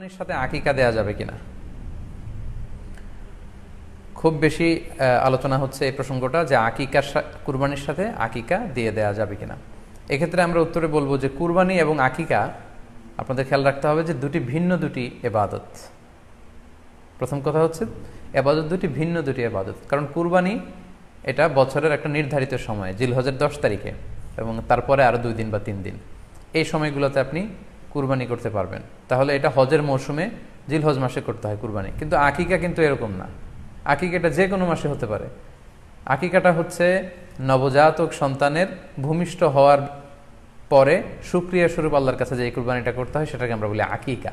কুরবানির সাথে আকিকা দেয়া যাবে কিনা, খুব বেশি আলোচনা হচ্ছে এই প্রসঙ্গটা যে কুরবানির সাথে আকিকা দিয়ে দেয়া যাবে কিনা। এক্ষেত্রে আমরা উত্তরে বলবো যে কুরবানি এবং আকিকা আপনাদের খেয়াল রাখতে হবে যে দুটি এবাদত। প্রথম কথা হচ্ছে এবাদত ভিন্ন দুটি এবাদত, কারণ কুরবানি এটা বছরের একটা নির্ধারিত সময়, জিলহজের 10 তারিখে এবং তারপরে আরও 2 দিন বা 3 দিন, এই সময়গুলোতে আপনি কুরবানি করতে পারবেন। তাহলে এটা হজের মৌসুমে জিলহজ মাসে করতে হয় কুরবানি, কিন্তু আকিকা কিন্তু এরকম না। আকিকাটা যে কোনো মাসে হতে পারে। আকিকাটা হচ্ছে নবজাতক সন্তানের ভূমিষ্ঠ হওয়ার পরে শুকরিয়া স্বরূপ আল্লাহর কাছে যে কুরবানিটা করতে হয় সেটাকে আমরা বলি আকিকা।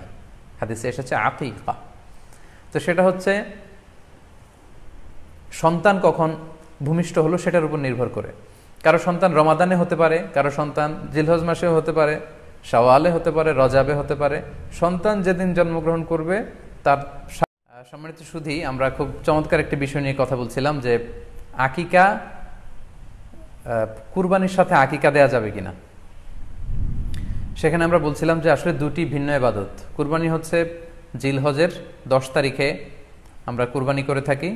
হাদিসে এসেছে আকিকা। তো সেটা হচ্ছে সন্তান কখন ভূমিষ্ঠ হলো সেটার উপর নির্ভর করে। কারো সন্তান রমাদানে হতে পারে, কারো সন্তান জিলহজ মাসেও হতে পারে, শাওয়ালে হতে পারে, রজাবে হতে পারে। সন্তান যেদিন জন্মগ্রহণ করবে তার সম্মানিত সুধী, আমরা খুব চমৎকার একটি বিষয় নিয়ে কথা বলছিলাম যে আকিকা, কুরবানির সাথে আকিকা দেয়া যাবে কিনা। সেখানে আমরা বলছিলাম যে আসলে দুটি ভিন্ন ইবাদত। কুরবানি হচ্ছে জিলহজের 10 তারিখে আমরা কুরবানি করে থাকি,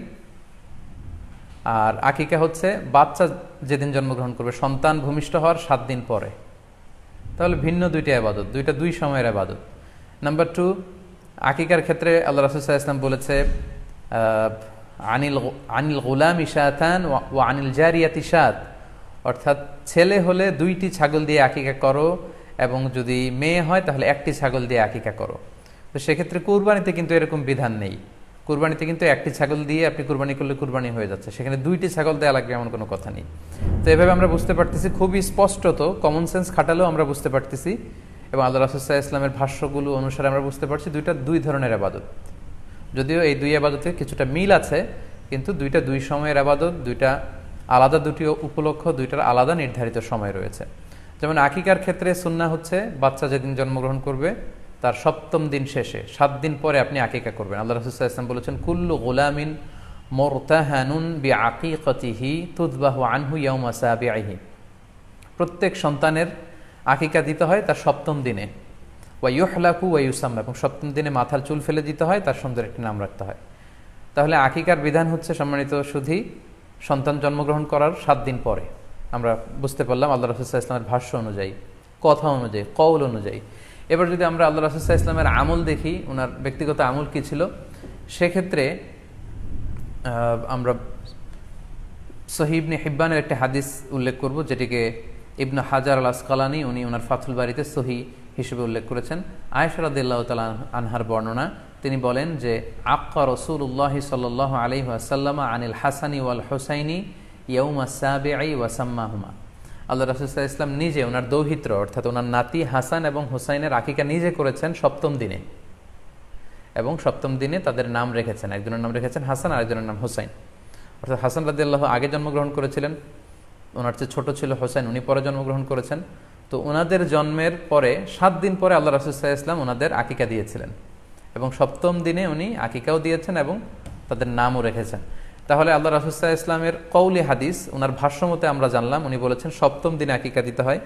আর আকিকা হচ্ছে বাচ্চা যেদিন জন্মগ্রহণ করবে, সন্তান ভূমিষ্ঠ হওয়ার 7 দিন পরে। তাহলে ভিন্ন দুইটা ইবাদত, দুই সময়ের ইবাদত। নাম্বার 2, আকিকার ক্ষেত্রে আল্লাহ রাসূল সাল্লাল্লাহু আলাইহি ওয়াসাল্লাম বলেছে আনিল গুলামি শাতান ওয়া আনিল জারিয়াতি শাত, অর্থাৎ ছেলে হলে 2টি ছাগল দিয়ে আকিকা করো এবং যদি মেয়ে হয় তাহলে 1টি ছাগল দিয়ে আকিকা করো। তো সেক্ষেত্রে কুরবানিতে কিন্তু এরকম বিধান নেই। কুরবানিতে কিন্তু 1টি ছাগল দিয়ে আপনি কুরবানি করলে কুরবানি হয়ে যাচ্ছে, সেখানে 2টি ছাগল দেওয়া লাগবে এমন কোনো কথা নেই। তো এভাবে আমরা বুঝতে পারতেছি, খুবই স্পষ্টত কমন সেন্স খাটালেও আমরা বুঝতে পারতেছি, এবং আল্লাহ রাসূল সাল্লাল্লাহু আলাইহি ওয়াসাল্লামের ভাষ্যগুলো অনুসারে আমরা বুঝতে পারছি দুইটা 2 ধরনের ইবাদত। যদিও এই 2 ইবাদতে কিছুটা মিল আছে, কিন্তু দুইটা 2 সময়ের ইবাদত, দুইটা আলাদা, দুটি উপলক্ষ, দুইটার আলাদা নির্ধারিত সময় রয়েছে। যেমন আকিকার ক্ষেত্রে সুন্নাহ হচ্ছে বাচ্চা যেদিন জন্মগ্রহণ করবে তার 7ম দিন শেষে 7 দিন পরে আপনি আকিকা করবেন। আল্লাহ রাসূল সাল্লাল্লাহু আলাইহি ওয়াসাল্লাম বলেছেন কুল্লু গুলামিন মুরতাহানুন বিআকিকাতিহি তুযবাহু আনহু ইয়াওমা সাবিহি, প্রত্যেক সন্তানের আকিকা দিতে হয় তার 7ম দিনে। ওয়া ইউহলাকু ওয়া ইউসাম্মা, এবং 7ম দিনে মাথার চুল ফেলে দিতে হয়, তার সুন্দর একটি নাম রাখতে হয়। তাহলে আকিকার বিধান হচ্ছে সম্মানিত সুধী সন্তান জন্মগ্রহণ করার 7 দিন পরে। আমরা বুঝতে পারলাম আল্লাহ রাসূল সাল্লাল্লাহু আলাইহি ওয়াসাল্লামের ভাষ্য অনুযায়ী, কথা অনুযায়ী, কওল অনুযায়ী। এবার যদি আমরা আল্লাহ রাসূল সাল্লাল্লাহু আলাইহি ওয়াসাল্লামের আমল দেখি, ওনার ব্যক্তিগত আমল কী ছিল, সেক্ষেত্রে আমরা সহিহ ইবনে হিব্বানের একটি হাদিস উল্লেখ করব, যেটিকে ইবনে হাজার আল আসকালানি উনি ওনার ফাথুল বারিতে সহিহ হিসেবে উল্লেখ করেছেন। আয়েশা রাদিয়াল্লাহু তাআলা আনহার বর্ণনা, তিনি বলেন যে আক্কা রাসূলুল্লাহ সাল্লাল্লাহু আলাইহি ওয়াসাল্লাম আনিল হাসানি ওয়াল হুসাইনি ইয়াউমা সাবিঈ ওয়া সাম্মাহুমা। আল্লাহ রাসূল সাল্লাল্লাহু আলাইহি ওয়াসাল্লাম নিজে ওনার দৌহিত্র অর্থাৎ ওনার নাতি হাসান এবং হুসাইনের আকিকা নিজে করেছেন 7ম দিনে, এবং 7ম দিনে তাদের নাম রেখেছেন। একজনের নাম রেখেছেন হাসান, আরেকজনের নাম হুসাইন। অর্থাৎ হাসান রাদিয়াল্লাহু আগে জন্মগ্রহণ করেছিলেন, ওনার চেয়ে ছোট ছিল হুসাইন, উনি পরে জন্মগ্রহণ করেছেন। তো ওনাদের জন্মের পরে 7 দিন পরে আল্লাহ রাসূল সাল্লাল্লাহু আলাইহি ওয়াসাল্লাম ওনাদের আকিকা দিয়েছিলেন, এবং 7ম দিনে উনি আকিকাও দিয়েছেন এবং তাদের নামও রেখেছেন। তাহলে আল্লাহ রাসূল সাল্লাল্লাহু আলাইহি ওয়াসাল্লামের কওলি হাদিস, ওনার ভাষ্যমতে আমরা জানলাম উনি বলেছেন 7ম দিনে আকিকা দিতে হয়,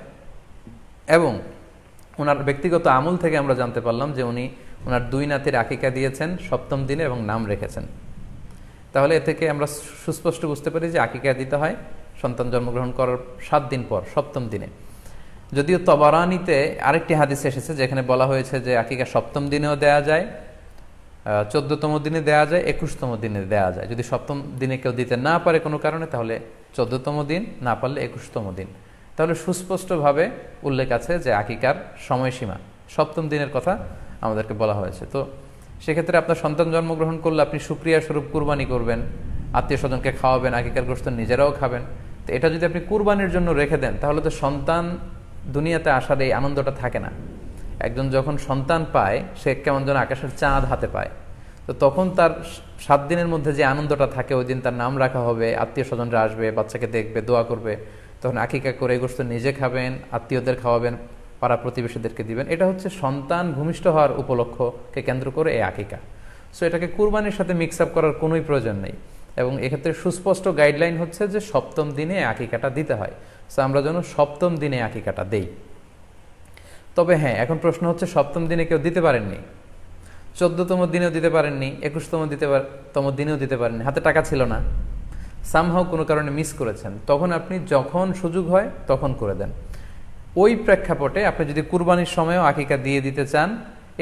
এবং ওনার ব্যক্তিগত আমল থেকে আমরা জানতে পারলাম যে উনি ওনার 2 নাতির আকিকা দিয়েছেন 7ম দিনে এবং নাম রেখেছেন। তাহলে এ থেকে আমরা সুস্পষ্ট বুঝতে পারি যে আকিকা দিতে হয় সন্তান জন্মগ্রহণ করার 7 দিন পর, 7ম দিনে। যদিও তবারানিতে আরেকটি হাদিস এসেছে যেখানে বলা হয়েছে যে আকিকা 7ম দিনেও দেয়া যায়, 14তম দিনে দেয়া যায়, 21তম দিনে দেয়া যায়। যদি 7ম দিনে কেউ দিতে না পারে কোনো কারণে, তাহলে 14তম দিন, না পারলে 21তম দিন। তাহলে সুস্পষ্টভাবে উল্লেখ আছে যে আকিকার সময়সীমা 7ম দিনের কথা আমাদেরকে বলা হয়েছে। তো সেক্ষেত্রে আপনার সন্তান জন্মগ্রহণ করলে আপনি শুকরিয়া স্বরূপ কুরবানি করবেন, আত্মীয় স্বজনকে খাওয়াবেন, আকিকার গোশত নিজেরাও খাবেন। তো এটা যদি আপনি কুরবানির জন্য রেখে দেন তাহলে তো সন্তান দুনিয়াতে আসার এই আনন্দটা থাকে না। একজন যখন সন্তান পায় সে কেমন যেন আকাশের চাঁদ হাতে পায়। তো তখন তার 7 দিনের মধ্যে যে আনন্দটা থাকে, ওই দিন তার নাম রাখা হবে, আত্মীয় স্বজনরা আসবে, বাচ্চাকে দেখবে, দোয়া করবে, তখন আকিকা করে গোশত নিজে খাবেন, আত্মীয়দের খাওয়াবেন, পাড়া প্রতিবেশীদেরকে দিবেন। এটা হচ্ছে সন্তান ভূমিষ্ঠ হওয়ার উপলক্ষকে কেন্দ্র করে এই আকিকা। সো এটাকে কুরবানির সাথে মিক্স আপ করার কোনোই প্রয়োজন নেই, এবং এক্ষেত্রে সুস্পষ্ট গাইডলাইন হচ্ছে যে 7ম দিনে আকিকাটা দিতে হয়। সো আমরা যেন 7ম দিনে আকিকাটা দেই। তবে হ্যাঁ, এখন প্রশ্ন হচ্ছে 7ম দিনে কেউ দিতে পারেননি, 14তম দিনেও দিতে পারেননি, 21তম দিনেও দিতে পারেননি, হাতে টাকা ছিল না, সামহাও কোনো কারণে মিস করেছেন, তখন আপনি যখন সুযোগ হয় তখন করে দেন। ওই প্রেক্ষাপটে আপনি যদি কুরবানির সময়ও আকিকা দিয়ে দিতে চান,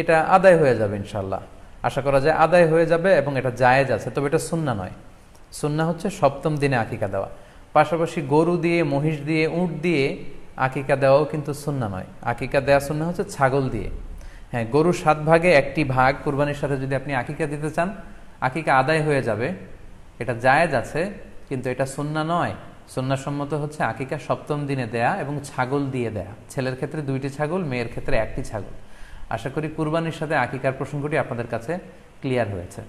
এটা আদায় হয়ে যাবে ইনশাল্লাহ, আশা করা যায় আদায় হয়ে যাবে, এবং এটা জায়েজ আছে। তবে এটা সুন্নাহ নয়। সুন্নাহ হচ্ছে 7ম দিনে আকিকা দেওয়া। পাশাপাশি গরু দিয়ে, মহিষ দিয়ে, উট দিয়ে আকিকা দেওয়াও কিন্তু সুন্নাহ নয়। আকিকা দেওয়া সুন্নাহ হচ্ছে ছাগল দিয়ে। হ্যাঁ, গরুর 7 ভাগে 1টি ভাগ কুরবানির সাথে যদি আপনি আকিকা দিতে চান, আকিকা আদায় হয়ে যাবে, এটা জায়েজ আছে, কিন্তু এটা সুন্নাহ নয়। সুন্নাহসম্মত হচ্ছে আকিকা 7ম দিনে দেয়া এবং ছাগল দিয়ে দেয়া। ছেলের ক্ষেত্রে 2টি ছাগল, মেয়ের ক্ষেত্রে 1টি ছাগল। আশা করি কুরবানির সাথে আকিকার প্রসঙ্গটি আপনাদের কাছে ক্লিয়ার হয়েছে।